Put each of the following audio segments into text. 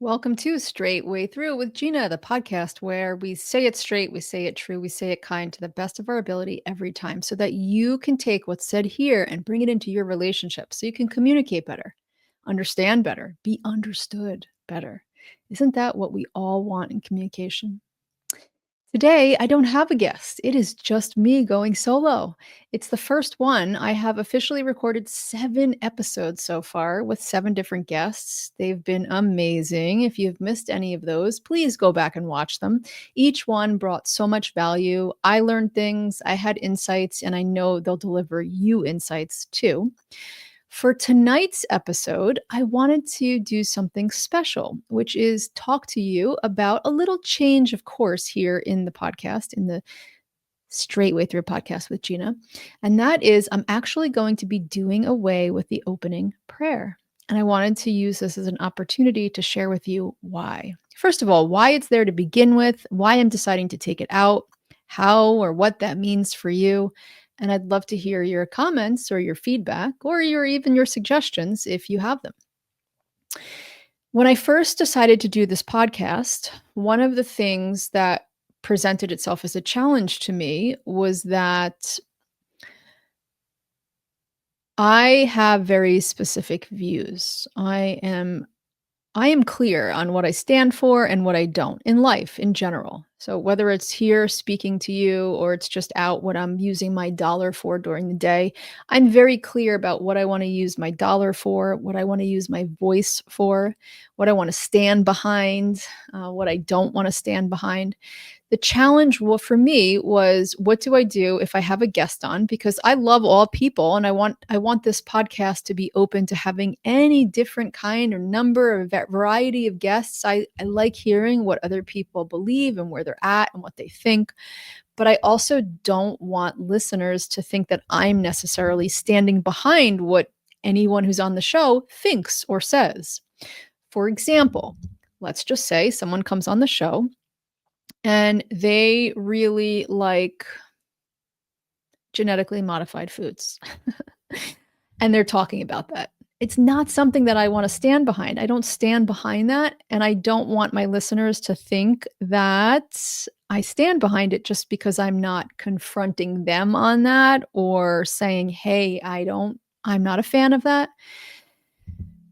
Welcome to Straightway Through with Gina, the podcast where we say it straight, we say it true, we say it kind to the best of our ability every time so that you can take what's said here and bring it into your relationship so you can communicate better, understand better, be understood better. Isn't that what we all want in communication? Today, I don't have a guest. It is just me going solo. It's the first one. I have officially recorded 7 episodes so far with 7 different guests. They've been amazing. If you've missed any of those, please go back and watch them. Each one brought so much value. I learned things, I had insights, and I know they'll deliver you insights too. For tonight's episode, I wanted to do something special, which is talk to you about a little change of course here in the podcast, in the Straightway Through podcast with Gina. And that is, I'm actually going to be doing away with the opening prayer. And I wanted to use this as an opportunity to share with you why. First of all, why it's there to begin with, why I'm deciding to take it out, how or what that means for you. And I'd love to hear your comments or your feedback or even your suggestions if you have them. When I first decided to do this podcast, one of the things that presented itself as a challenge to me was that I have very specific views. I am clear on what I stand for and what I don't in life in general. So whether it's here speaking to you or it's just out what I'm using my dollar for during the day, I'm very clear about what I want to use my dollar for, what I want to use my voice for, what I want to stand behind, what I don't want to stand behind. The challenge for me was, what do I do if I have a guest on? Because I love all people and I want this podcast to be open to having any different kind or number or variety of guests. I like hearing what other people believe and where they're at and what they think. But I also don't want listeners to think that I'm necessarily standing behind what anyone who's on the show thinks or says. For example, let's just say someone comes on the show and they really like genetically modified foods. And they're talking about that. It's not something that I want to stand behind. I don't stand behind that. And I don't want my listeners to think that I stand behind it just because I'm not confronting them on that or saying, hey, I'm not a fan of that.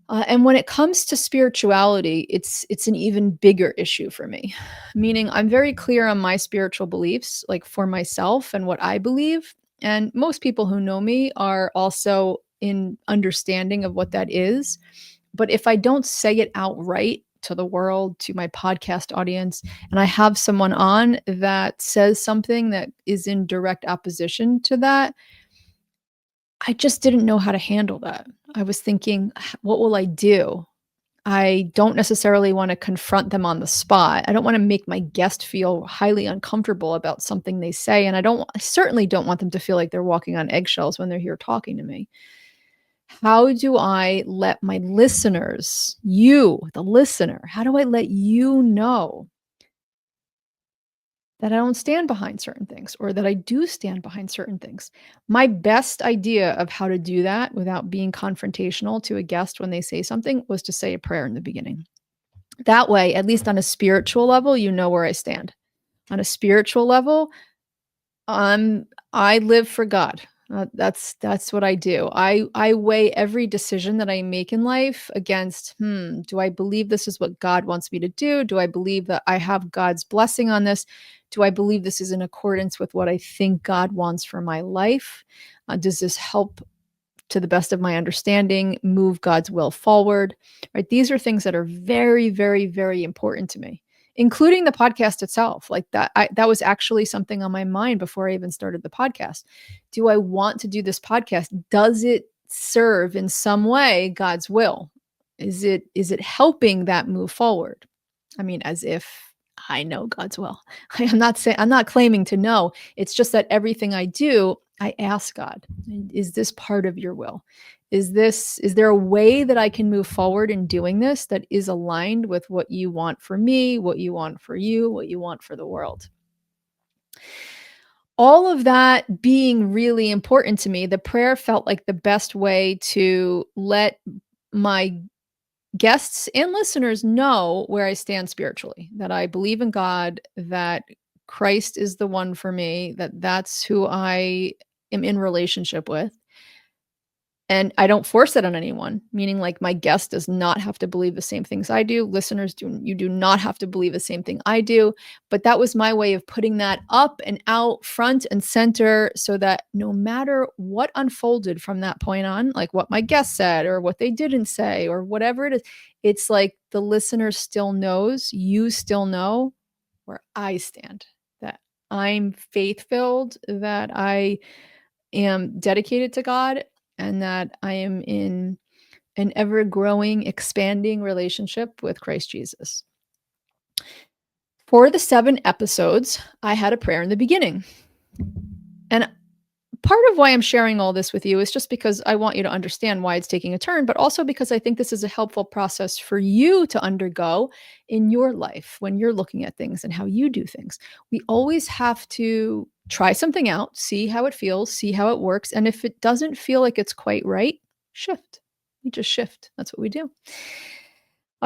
And when it comes to spirituality, it's an even bigger issue for me. Meaning, I'm very clear on my spiritual beliefs, like for myself and what I believe. And most people who know me are also in understanding of what that is. But if I don't say it outright to the world, to my podcast audience, and I have someone on that says something that is in direct opposition to that, I just didn't know how to handle that. I was thinking, what will I do? I don't necessarily want to confront them on the spot. I don't want to make my guest feel highly uncomfortable about something they say. And I certainly don't want them to feel like they're walking on eggshells when they're here talking to me. How do I let my listeners, you, the listener, how do I let you know that I don't stand behind certain things or that I do stand behind certain things? My best idea of how to do that without being confrontational to a guest when they say something was to say a prayer in the beginning. That way, at least on a spiritual level, you know where I stand. On a spiritual level, I live for God. That's what I do. I weigh every decision that I make in life against, do I believe this is what God wants me to do? Do I believe that I have God's blessing on this? Do I believe this is in accordance with what I think God wants for my life? Does this help, to the best of my understanding, move God's will forward? Right? These are things that are very, very, very important to me, including the podcast itself. Like that was actually something on my mind before I even started the podcast. Do I want to do this podcast? Does it serve in some way God's will? Is it helping that move forward? I mean, as if I know God's will. I'm not claiming to know. It's just that everything I do, I ask God, is this part of your will? Is there a way that I can move forward in doing this that is aligned with what you want for me, what you want for you, what you want for the world? All of that being really important to me, the prayer felt like the best way to let my guests and listeners know where I stand spiritually, that I believe in God, that Christ is the one for me, that that's who I am in relationship with. And I don't force it on anyone, meaning like my guest does not have to believe the same things I do. Listeners do not have to believe the same thing I do. But that was my way of putting that up and out front and center so that no matter what unfolded from that point on, like what my guest said or what they didn't say or whatever it is, it's like the listener still knows, you still know where I stand, that I'm faith-filled, that I am dedicated to God, and that I am in an ever growing, expanding relationship with Christ Jesus. For the 7 episodes, I had a prayer in the beginning. And part of why I'm sharing all this with you is just because I want you to understand why it's taking a turn, but also because I think this is a helpful process for you to undergo in your life when you're looking at things and how you do things. We always have to try something out, see how it feels, see how it works. And if it doesn't feel like it's quite right, shift. We just shift. That's what we do. All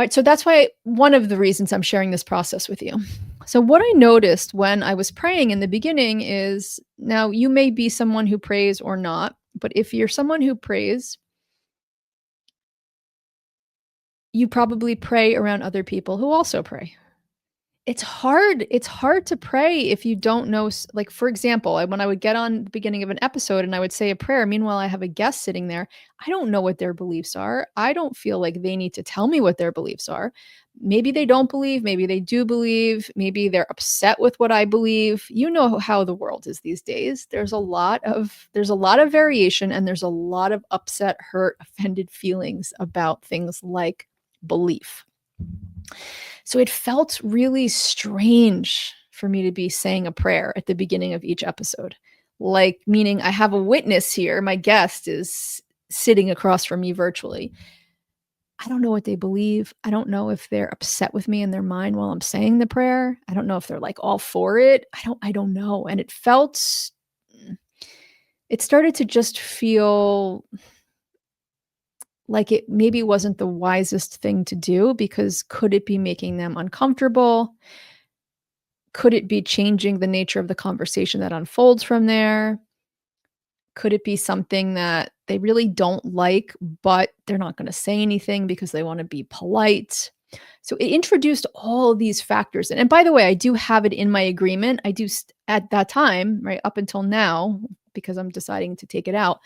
right. So that's why one of the reasons I'm sharing this process with you. So, what I noticed when I was praying in the beginning is now you may be someone who prays or not, but if you're someone who prays, you probably pray around other people who also pray. It's hard to pray if you don't know like, for example, when I would get on the beginning of an episode and I would say a prayer, meanwhile, I have a guest sitting there, I don't know what their beliefs are. I don't feel like they need to tell me what their beliefs are. Maybe they don't believe, maybe they do believe, maybe they're upset with what I believe. You know how the world is these days. There's a lot of variation and there's a lot of upset, hurt, offended feelings about things like belief. So it felt really strange for me to be saying a prayer at the beginning of each episode. Like, meaning I have a witness here. My guest is sitting across from me virtually. I don't know what they believe. I don't know if they're upset with me in their mind while I'm saying the prayer. I don't know if they're like all for it. I don't know. And it started to just feel like it maybe wasn't the wisest thing to do because could it be making them uncomfortable? Could it be changing the nature of the conversation that unfolds from there? Could it be something that they really don't like, but they're not gonna say anything because they wanna be polite? So it introduced all of these factors, and by the way, I do have it in my agreement. I do at that time, right, up until now, because I'm deciding to take it out,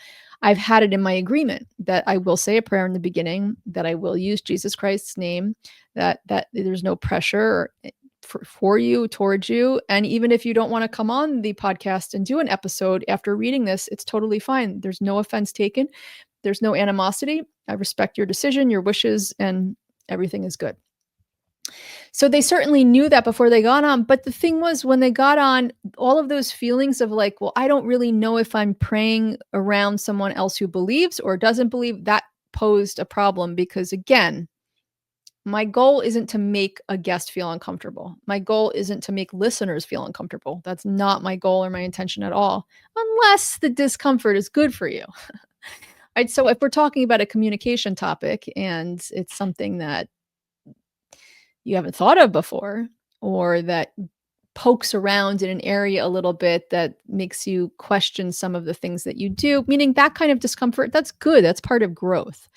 I've had it in my agreement that I will say a prayer in the beginning, that I will use Jesus Christ's name, that there's no pressure for you, towards you, and even if you don't wanna come on the podcast and do an episode after reading this, it's totally fine. There's no offense taken. There's no animosity. I respect your decision, your wishes, and everything is good. So they certainly knew that before they got on, but the thing was when they got on, all of those feelings of like, well, I don't really know if I'm praying around someone else who believes or doesn't believe, that posed a problem because again, my goal isn't to make a guest feel uncomfortable. My goal isn't to make listeners feel uncomfortable. That's not my goal or my intention at all, unless the discomfort is good for you. Right? So if we're talking about a communication topic and it's something that you haven't thought of before, or that pokes around in an area a little bit that makes you question some of the things that you do, meaning that kind of discomfort, that's good. That's part of growth.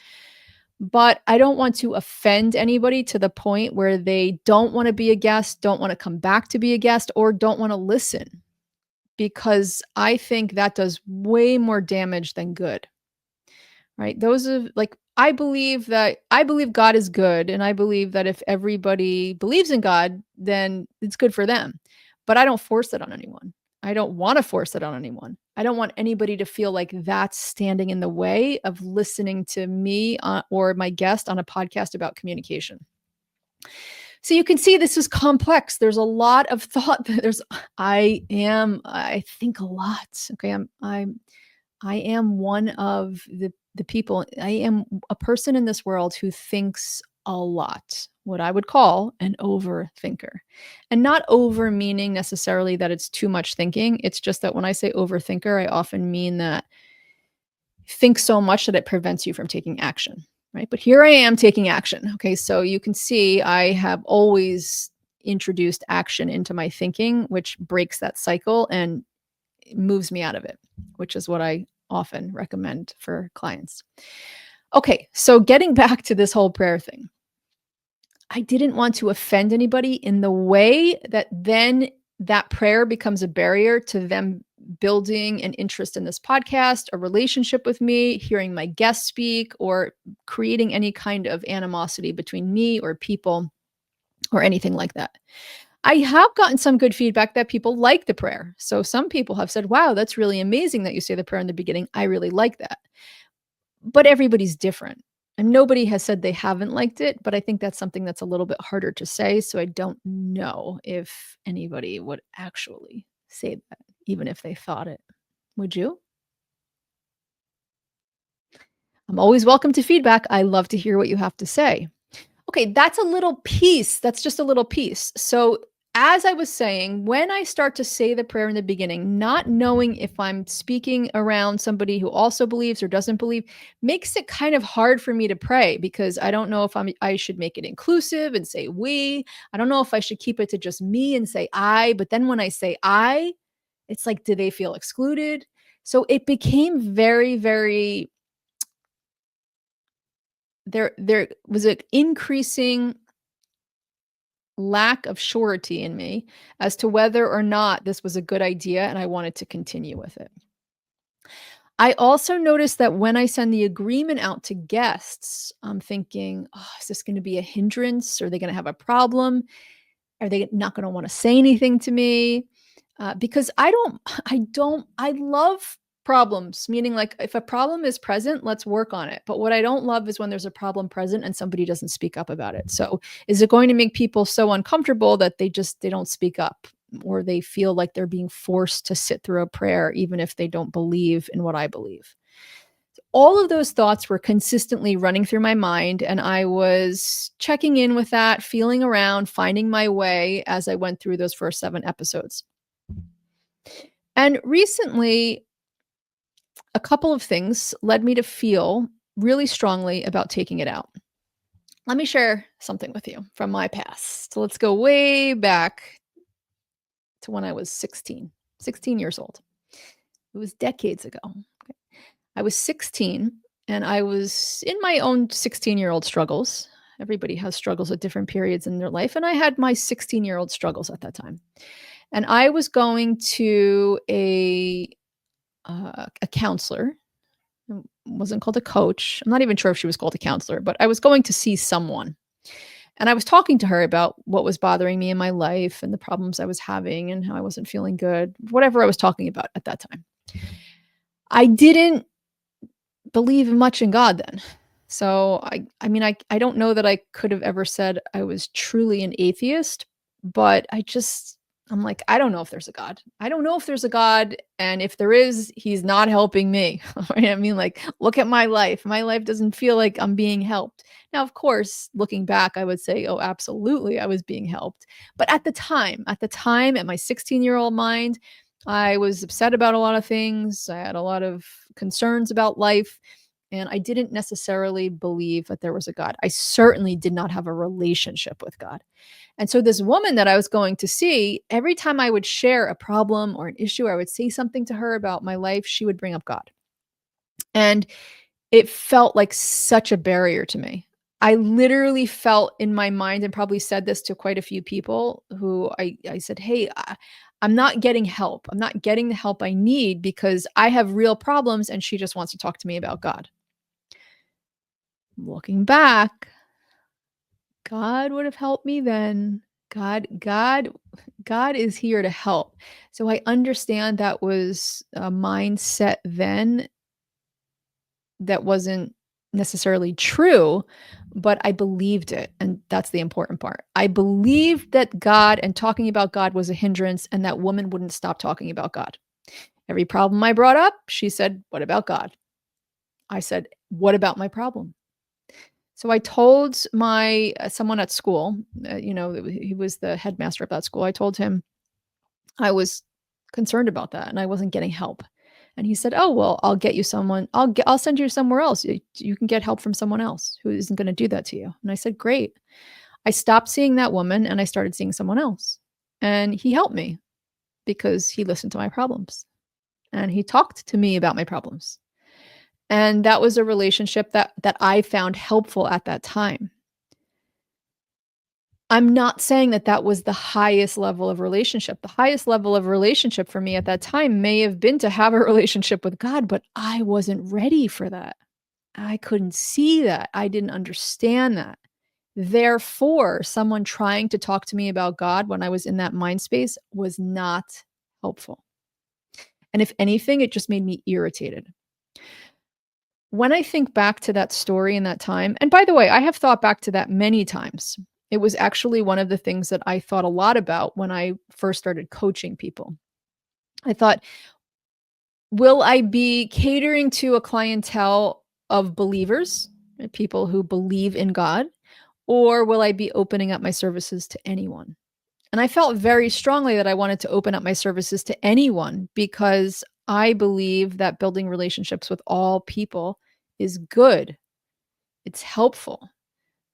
But I don't want to offend anybody to the point where they don't want to be a guest, don't want to come back to be a guest, or don't want to listen, because I think that does way more damage than good. Right? Those are like I believe God is good, and I believe that if everybody believes in God, then it's good for them. But I don't force it on anyone. I don't want to force it on anyone. I don't want anybody to feel like that's standing in the way of listening to me or my guest on a podcast about communication. So you can see this is complex. There's a lot of thought. I think a lot. Okay. I am one of the people. I am a person in this world who thinks a lot, what I would call an overthinker. And not over meaning necessarily that it's too much thinking. It's just that when I say overthinker, I often mean that think so much that it prevents you from taking action. right? But here I am taking action. Okay, so you can see I have always introduced action into my thinking, which breaks that cycle and moves me out of it, which is what I often recommend for clients. Okay, so getting back to this whole prayer thing, I didn't want to offend anybody in the way that then that prayer becomes a barrier to them building an interest in this podcast, a relationship with me, hearing my guests speak, or creating any kind of animosity between me or people or anything like that. I have gotten some good feedback that people like the prayer. So some people have said, wow, that's really amazing that you say the prayer in the beginning. I really like that. But everybody's different. And nobody has said they haven't liked it, but I think that's something that's a little bit harder to say. So I don't know if anybody would actually say that, even if they thought it. Would you? I'm always welcome to feedback. I love to hear what you have to say. Okay, that's a little piece. That's just a little piece. So, as I was saying, when I start to say the prayer in the beginning, not knowing if I'm speaking around somebody who also believes or doesn't believe, makes it kind of hard for me to pray because I don't know if I should make it inclusive and say we. I don't know if I should keep it to just me and say I, but then when I say I, it's like do they feel excluded? So it became very there was an increasing lack of surety in me as to whether or not this was a good idea and I wanted to continue with it. I also noticed that when I send the agreement out to guests, I'm thinking, oh, is this going to be a hindrance? Are they going to have a problem? Are they not gonna wanna say anything to me? Because I love problems, meaning, like, if a problem is present, let's work on it, but what I don't love is when there's a problem present and somebody doesn't speak up about it. So, is it going to make people so uncomfortable that they don't speak up, or they feel like they're being forced to sit through a prayer even if they don't believe in what I believe? All of those thoughts were consistently running through my mind, and I was checking in with that, feeling around, finding my way as I went through those first 7 episodes. And recently, a couple of things led me to feel really strongly about taking it out. Let me share something with you from my past. So let's go way back to when I was 16 years old. It was decades ago. I was 16 and I was in my own 16-year-old struggles. Everybody has struggles at different periods in their life. And I had my 16-year-old struggles at that time. And I was going to a counselor. It wasn't called a coach. I'm not even sure if she was called a counselor, but I was going to see someone. And I was talking to her about what was bothering me in my life and the problems I was having and how I wasn't feeling good, whatever I was talking about at that time. I didn't believe much in God then. So I mean I don't know that I could have ever said I was truly an atheist, but I'm like, I don't know if there's a God. I don't know if there's a God, and if there is, he's not helping me. Right? I mean, like, look at my life. My life doesn't feel like I'm being helped. Now, of course, looking back, I would say, oh, absolutely, I was being helped. But at my 16-year-old mind, I was upset about a lot of things. I had a lot of concerns about life. And I didn't necessarily believe that there was a God. I certainly did not have a relationship with God. And so, this woman that I was going to see, every time I would share a problem or an issue, I would say something to her about my life, she would bring up God. And it felt like such a barrier to me. I literally felt in my mind, and probably said this to quite a few people who I said, hey, I'm not getting help. I'm not getting the help I need because I have real problems and she just wants to talk to me about God. Looking back, God would have helped me then. God God God is here to help. So I understand that was a mindset then that wasn't necessarily true, but I believed it, and that's the important part. I believed that God and talking about God was a hindrance and that woman wouldn't stop talking about God. Every problem I brought up, she said, "What about God?" I said, "What about my problem?" So I told my someone at school, he was the headmaster of that school. I told him I was concerned about that and I wasn't getting help. And he said, "Oh, well, I'll get you someone. I'll send you somewhere else. You can get help from someone else who isn't going to do that to you." And I said, "Great." I stopped seeing that woman and I started seeing someone else. And he helped me because he listened to my problems and he talked to me about my problems. And that was a relationship that I found helpful at that time. I'm not saying that that was the highest level of relationship. The highest level of relationship for me at that time may have been to have a relationship with God, but I wasn't ready for that. I couldn't see that. I didn't understand that. Therefore, someone trying to talk to me about God when I was in that mind space was not helpful. And if anything, it just made me irritated. When I think back to that story and that time, and by the way, I have thought back to that many times. It was actually one of the things that I thought a lot about when I first started coaching people. I thought, will I be catering to a clientele of believers, people who believe in God, or will I be opening up my services to anyone? And I felt very strongly that I wanted to open up my services to anyone because I believe that building relationships with all people is good. It's helpful.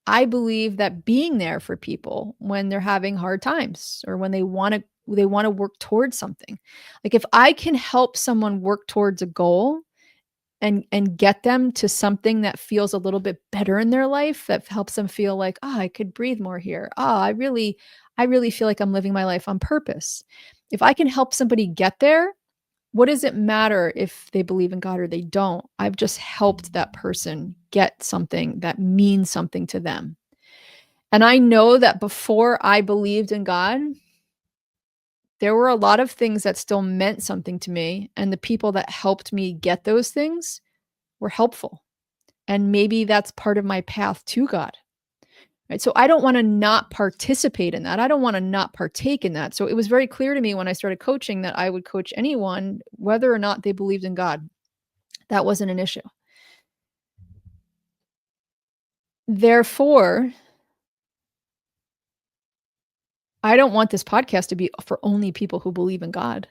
I believe that being there for people when they're having hard times or when they want to work towards something. Like if I can help someone work towards a goal and get them to something that feels a little bit better in their life, that helps them feel like, "Oh, I could breathe more here. Oh, I really feel like I'm living my life on purpose." If I can help somebody get there, what does it matter if they believe in God or they don't? I've just helped that person get something that means something to them. And I know that before I believed in God, there were a lot of things that still meant something to me, and the people that helped me get those things were helpful. And maybe that's part of my path to God, right? So I don't wanna not participate in that. I don't wanna not partake in that. So it was very clear to me when I started coaching that I would coach anyone, whether or not they believed in God. That wasn't an issue. Therefore, I don't want this podcast to be for only people who believe in God.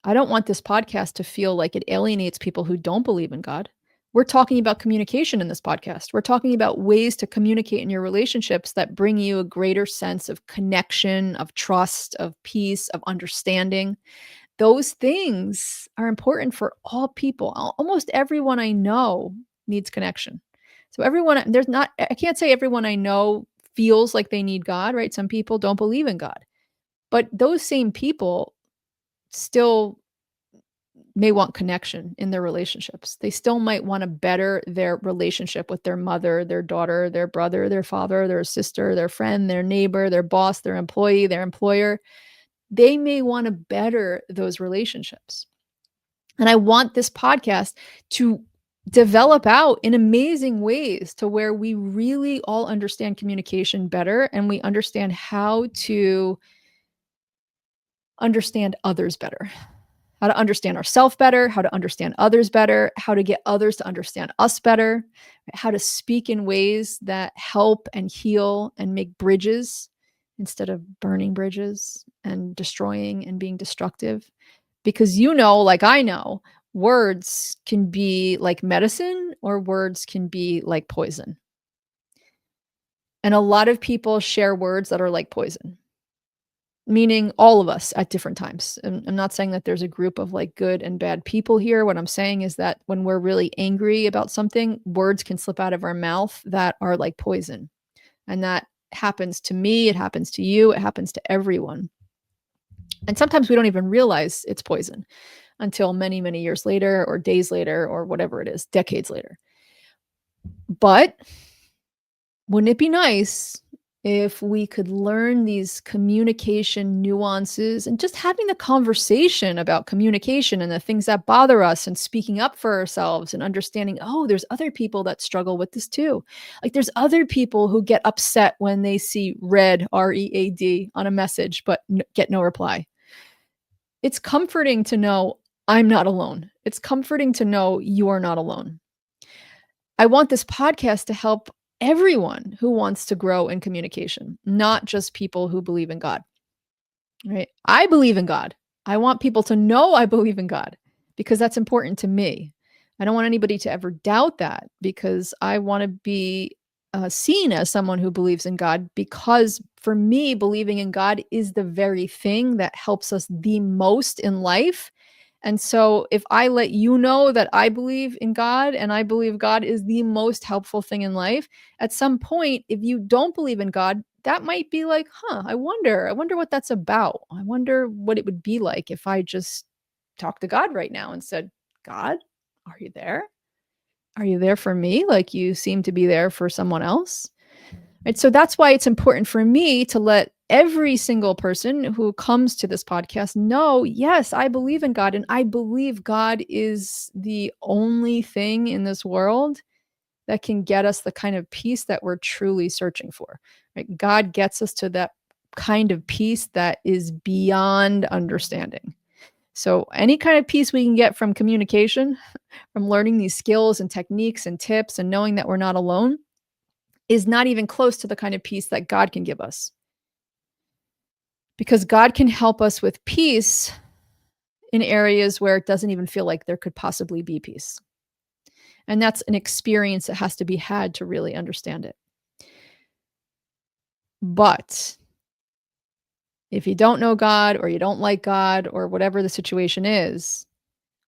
I don't want this podcast to feel like it alienates people who don't believe in God. We're talking about communication in this podcast. We're talking about ways to communicate in your relationships that bring you a greater sense of connection, of trust, of peace, of understanding. Those things are important for all people. Almost everyone I know needs connection. So everyone there's not I can't say everyone I know feels like they need God, right? Some people don't believe in God. But those same people still may want connection in their relationships. They still might want to better their relationship with their mother, their daughter, their brother, their father, their sister, their friend, their neighbor, their boss, their employee, their employer. They may want to better those relationships. And I want this podcast to develop out in amazing ways to where we really all understand communication better and we understand how to understand others better. How to understand ourselves better, how to understand others better, how to get others to understand us better, how to speak in ways that help and heal and make bridges instead of burning bridges and destroying and being destructive. Because like I know, words can be like medicine or words can be like poison. And a lot of people share words that are like poison. Meaning all of us at different times. And I'm not saying that there's a group of like good and bad people here. What I'm saying is that when we're really angry about something, words can slip out of our mouth that are like poison. And that happens to me, it happens to you, it happens to everyone. And sometimes we don't even realize it's poison until many, many years later, or days later, or whatever it is, decades later. But wouldn't it be nice if we could learn these communication nuances and just having the conversation about communication and the things that bother us and speaking up for ourselves and understanding, oh, there's other people that struggle with this too. Like there's other people who get upset when they see red, READ, on a message, but get no reply. It's comforting to know I'm not alone. It's comforting to know you are not alone. I want this podcast to help everyone who wants to grow in communication, not just people who believe in God, right? I believe in God. I want people to know I believe in God because that's important to me. I don't want anybody to ever doubt that because I want to be seen as someone who believes in God, because for me, believing in God is the very thing that helps us the most in life. And so if I let you know that I believe in God and I believe God is the most helpful thing in life, at some point, if you don't believe in God, that might be like, huh, I wonder what that's about. I wonder what it would be like if I just talked to God right now and said, God, are you there? Are you there for me? Like you seem to be there for someone else. Right. So that's why it's important for me to let every single person who comes to this podcast know, yes, I believe in God and I believe God is the only thing in this world that can get us the kind of peace that we're truly searching for. Right? God gets us to that kind of peace that is beyond understanding. So any kind of peace we can get from communication, from learning these skills and techniques and tips and knowing that we're not alone, is not even close to the kind of peace that God can give us. Because God can help us with peace in areas where it doesn't even feel like there could possibly be peace. And that's an experience that has to be had to really understand it. But if you don't know God or you don't like God or whatever the situation is,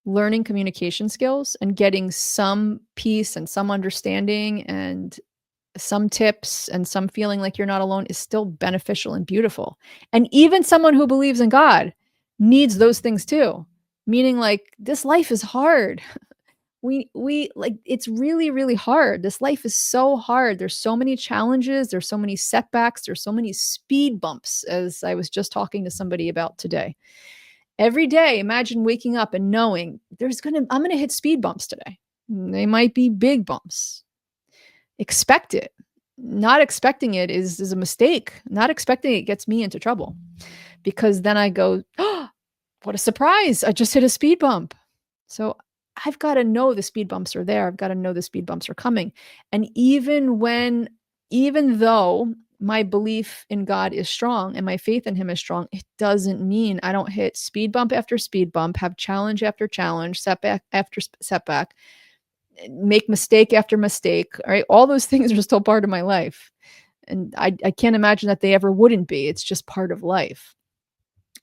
learning communication skills and getting some peace and some understanding and some tips and some feeling like you're not alone is still beneficial and beautiful. And even someone who believes in God needs those things too. Meaning like this life is hard. We like it's really really hard. This life is so hard. There's so many challenges, there's so many setbacks, there's so many speed bumps as I was just talking to somebody about today. Every day, imagine waking up and knowing I'm going to hit speed bumps today. They might be big bumps. Expect it. Not expecting it is a mistake. Not expecting it gets me into trouble because then I go, oh, what a surprise. I just hit a speed bump. So I've got to know the speed bumps are there. I've got to know the speed bumps are coming. And even though my belief in God is strong and my faith in him is strong, it doesn't mean I don't hit speed bump after speed bump, have challenge after challenge, setback after setback, make mistake after mistake. All right. All those things are still part of my life. And I can't imagine that they ever wouldn't be. It's just part of life.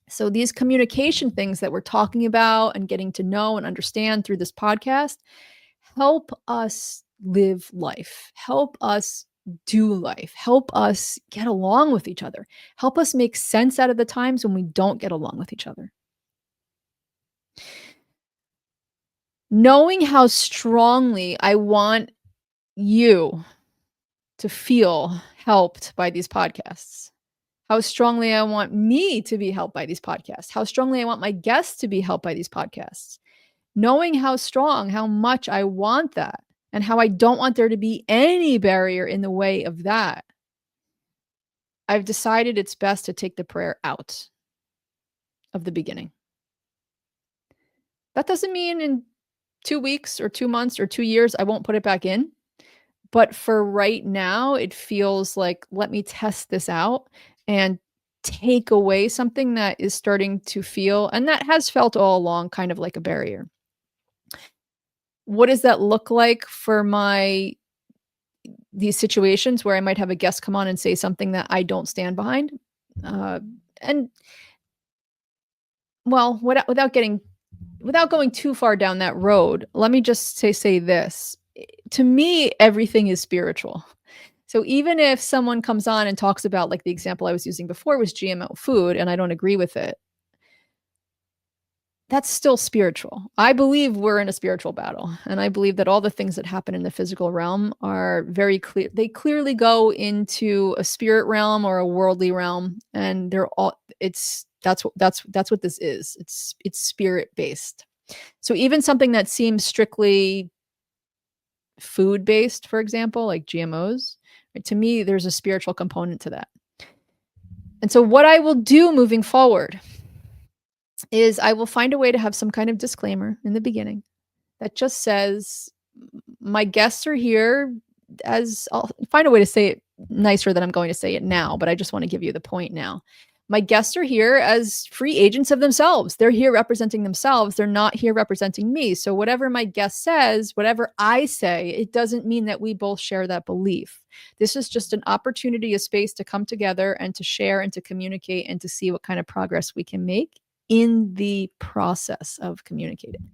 So these communication things that we're talking about and getting to know and understand through this podcast help us live life, help us do life, help us get along with each other, help us make sense out of the times when we don't get along with each other. Knowing how strongly I want you to feel helped by these podcasts, how strongly I want me to be helped by these podcasts, how strongly I want my guests to be helped by these podcasts, knowing how much I want that, and how I don't want there to be any barrier in the way of that, I've decided it's best to take the prayer out of the beginning. That doesn't mean in 2 weeks or 2 months or 2 years, I won't put it back in. But for right now, it feels like, let me test this out and take away something that is starting to feel, and that has felt all along, kind of like a barrier. What does that look like for these situations where I might have a guest come on and say something that I don't stand behind? Uh, and well, without going too far down that road, let me just say this. To me, everything is spiritual. So even if someone comes on and talks about, like the example I was using before was GMO food, and I don't agree with it, that's still spiritual. I believe we're in a spiritual battle. And I believe that all the things that happen in the physical realm are very clear. They clearly go into a spirit realm or a worldly realm. And that's what this is. It's spirit based. So even something that seems strictly food based, for example, like GMOs, right, to me, there's a spiritual component to that. And so what I will do moving forward is I will find a way to have some kind of disclaimer in the beginning that just says, my guests are here, as I'll find a way to say it nicer than I'm going to say it now, but I just want to give you the point now. My guests are here as free agents of themselves. They're here representing themselves. They're not here representing me. So whatever my guest says, whatever I say, it doesn't mean that we both share that belief. This is just an opportunity, a space to come together and to share and to communicate and to see what kind of progress we can make in the process of communicating.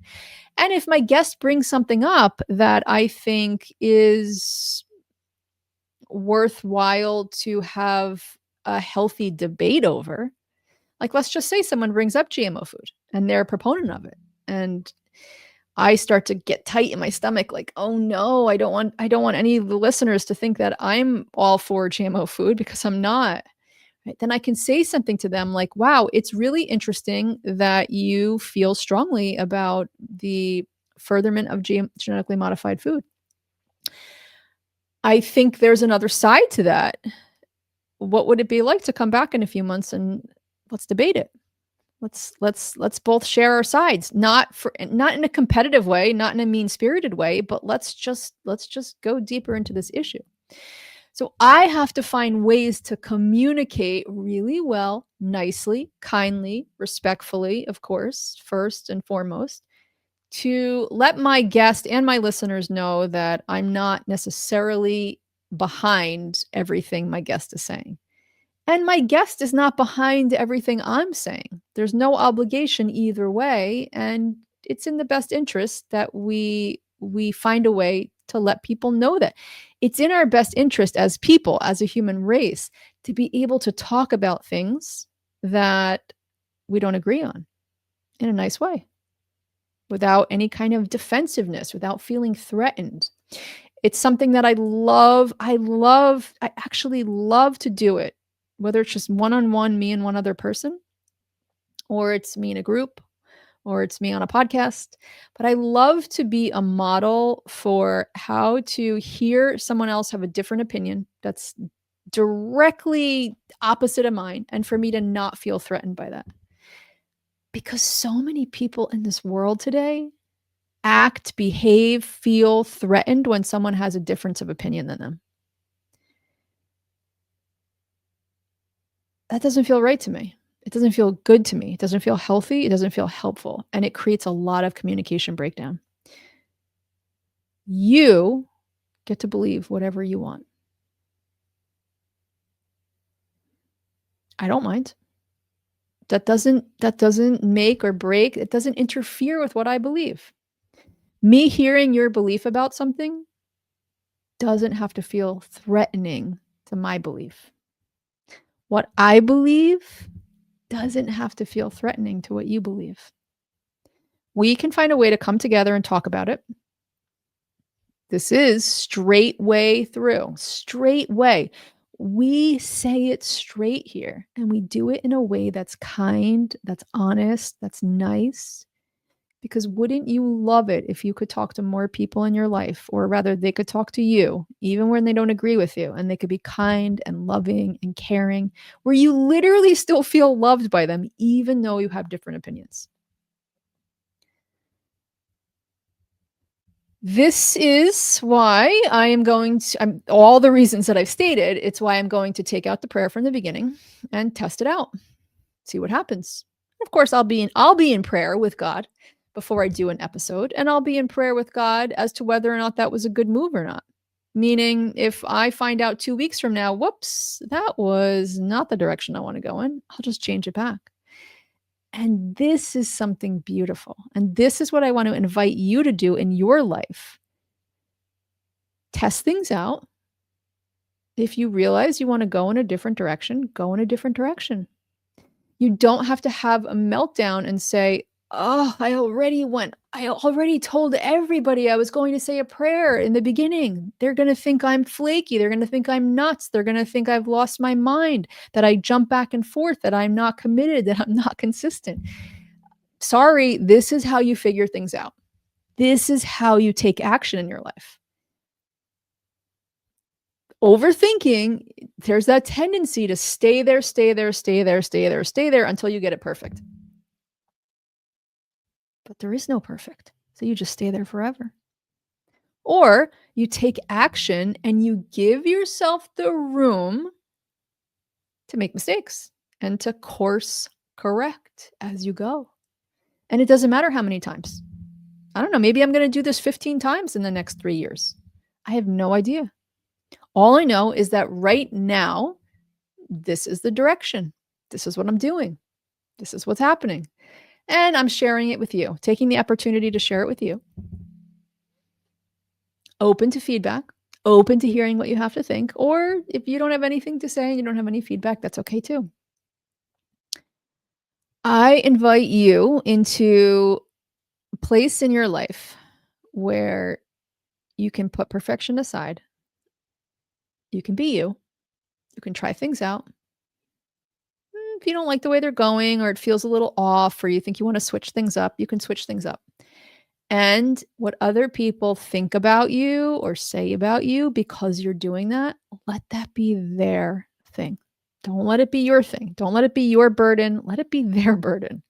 And if my guest brings something up that I think is worthwhile to have a healthy debate over, like let's just say someone brings up GMO food and they're a proponent of it. And I start to get tight in my stomach, like, oh no, I don't want any of the listeners to think that I'm all for GMO food because I'm not. Right? Then I can say something to them like, wow, it's really interesting that you feel strongly about the furtherment of genetically modified food. I think there's another side to that. What would it be like to come back in a few months and let's debate it? Let's both share our sides, not in a competitive way, not in a mean-spirited way, but let's just go deeper into this issue. So I have to find ways to communicate really well, nicely, kindly, respectfully, of course, first and foremost, to let my guest and my listeners know that I'm not necessarily behind everything my guest is saying. And my guest is not behind everything I'm saying. There's no obligation either way, and it's in the best interest that we find a way to let people know that it's in our best interest as people, as a human race, to be able to talk about things that we don't agree on in a nice way, without any kind of defensiveness, without feeling threatened. It's something that I love. I actually love to do it, whether it's just one on one, me and one other person, or it's me in a group, or it's me on a podcast. But I love to be a model for how to hear someone else have a different opinion that's directly opposite of mine, and for me to not feel threatened by that. Because so many people in this world today act, behave, feel threatened when someone has a difference of opinion than them. That doesn't feel right to me. It doesn't feel good to me. It doesn't feel healthy. It doesn't feel helpful. And it creates a lot of communication breakdown. You get to believe whatever you want. I don't mind. That doesn't make or break. It doesn't interfere with what I believe. Me hearing your belief about something doesn't have to feel threatening to my belief. What I believe doesn't have to feel threatening to what you believe. We can find a way to come together and talk about it. This is straightway through. Straightway. We say it straight here, and we do it in a way that's kind, that's honest, that's nice. Because wouldn't you love it if you could talk to more people in your life, or rather, they could talk to you, even when they don't agree with you, and they could be kind and loving and caring, where you literally still feel loved by them, even though you have different opinions? This is why I am going to, all the reasons that I've stated, it's why I'm going to take out the prayer from the beginning and test it out, see what happens. Of course, I'll be in prayer with God before I do an episode, and I'll be in prayer with God as to whether or not that was a good move or not. Meaning, if I find out 2 weeks from now, whoops, that was not the direction I want to go in, I'll just change it back. And this is something beautiful. And this is what I want to invite you to do in your life. Test things out. If you realize you want to go in a different direction, go in a different direction. You don't have to have a meltdown and say, oh, I already told everybody I was going to say a prayer in the beginning. They're going to think I'm flaky. They're going to think I'm nuts. They're going to think I've lost my mind, that I jump back and forth, that I'm not committed, that I'm not consistent. Sorry, this is how you figure things out. This is how you take action in your life. Overthinking, there's that tendency to stay there until you get it perfect. But there is no perfect. So you just stay there forever. Or you take action and you give yourself the room to make mistakes. and to course correct as you go. And it doesn't matter how many times. I don't know, maybe I'm going to do this 15 times in the next 3 years. I have no idea. All I know is that right now, this is the direction. This is what I'm doing. This is what's happening. And I'm sharing it with you, taking the opportunity to share it with you. Open to feedback, open to hearing what you have to think. Or if you don't have anything to say and you don't have any feedback, that's okay too. I invite you into a place in your life where you can put perfection aside. You can be you. You can try things out. If you don't like the way they're going or it feels a little off or you think you want to switch things up, you can switch things up. And what other people think about you or say about you because you're doing that, let that be their thing. Don't let it be your thing. Don't let it be your burden. Let it be their burden.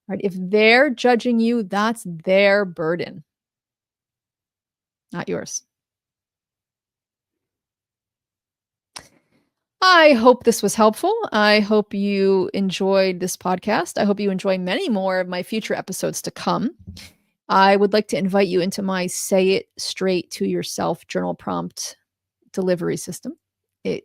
Right? If they're judging you, that's their burden, not yours. I hope this was helpful. I hope you enjoyed this podcast. I hope you enjoy many more of my future episodes to come. I would like to invite you into my Say It Straight to Yourself journal prompt delivery system. It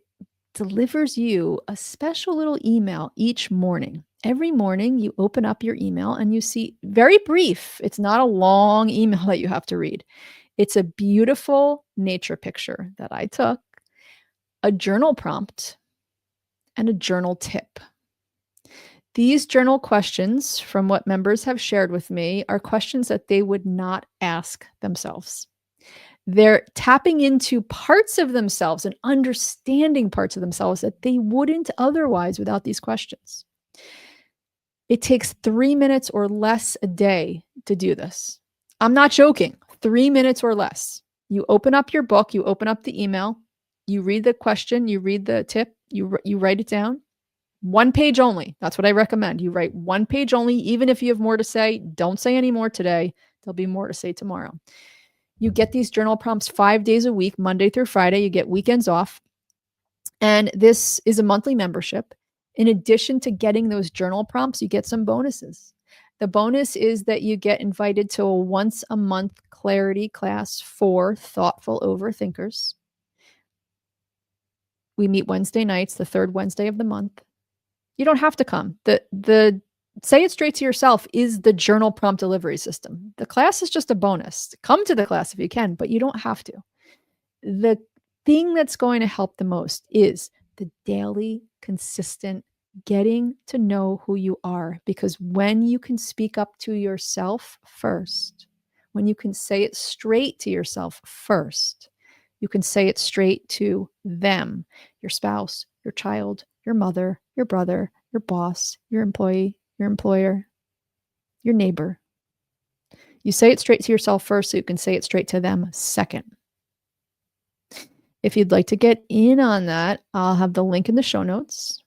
delivers you a special little email each morning. Every morning, you open up your email and you see very brief. It's not a long email that you have to read. It's a beautiful nature picture that I took, a journal prompt, and a journal tip. These journal questions, from what members have shared with me, are questions that they would not ask themselves. They're tapping into parts of themselves and understanding parts of themselves that they wouldn't otherwise without these questions. It takes 3 minutes or less a day to do this. I'm not joking. 3 minutes or less. You open up your book, you open up the email, you read the question, you read the tip, you write it down. 1 page only. That's what I recommend. You write 1 page only. Even if you have more to say, don't say any more today. There'll be more to say tomorrow. You get these journal prompts 5 days a week, Monday through Friday. You get weekends off. And this is a monthly membership. In addition to getting those journal prompts, you get some bonuses. The bonus is that you get invited to a once a month clarity class for thoughtful overthinkers. We meet Wednesday nights, the third Wednesday of the month. You don't have to come. The Say It Straight to Yourself is the journal prompt delivery system. The class is just a bonus. Come to the class if you can, but you don't have to. The thing that's going to help the most is the daily, consistent getting to know who you are. Because when you can speak up to yourself first, when you can say it straight to yourself first, you can say it straight to them, your spouse, your child, your mother, your brother, your boss, your employee, your employer, your neighbor. You say it straight to yourself first so you can say it straight to them second. If you'd like to get in on that, I'll have the link in the show notes.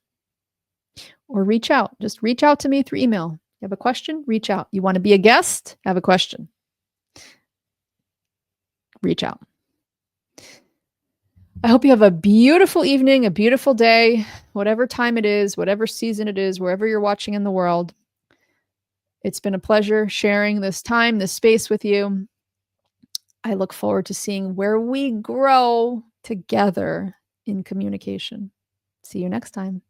Or reach out. Just reach out to me through email. You have a question? Reach out. You want to be a guest? Have a question. Reach out. I hope you have a beautiful evening, a beautiful day, whatever time it is, whatever season it is, wherever you're watching in the world. It's been a pleasure sharing this time, this space with you. I look forward to seeing where we grow together in communication. See you next time.